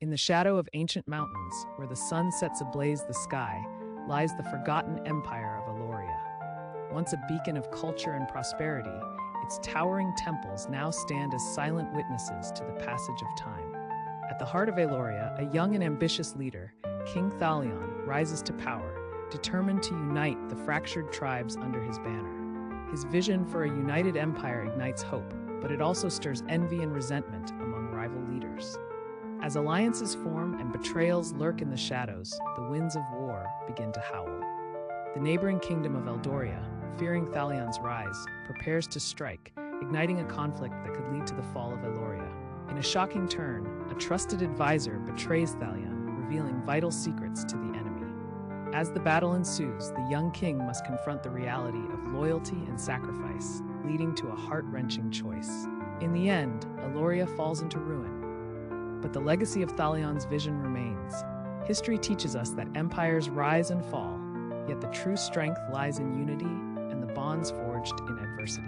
In the shadow of ancient mountains, where the sun sets ablaze the sky, lies the forgotten empire of Aeloria. Once a beacon of culture and prosperity, its towering temples now stand as silent witnesses to the passage of time. At the heart of Aeloria, a young and ambitious leader, King Thalion, rises to power, determined to unite the fractured tribes under his banner. His vision for a united empire ignites hope, but it also stirs envy and resentment among rival leaders. As alliances form and betrayals lurk in the shadows, the winds of war begin to howl. The neighboring kingdom of Eldoria, fearing Thalion's rise, prepares to strike, igniting a conflict that could lead to the fall of Aeloria. In a shocking turn, a trusted advisor betrays Thalion, revealing vital secrets to the enemy. As the battle ensues, the young king must confront the reality of loyalty and sacrifice, leading to a heart-wrenching choice. In the end, Aeloria falls into ruin, but the legacy of Thalion's vision remains. History teaches us that empires rise and fall, yet the true strength lies in unity and the bonds forged in adversity.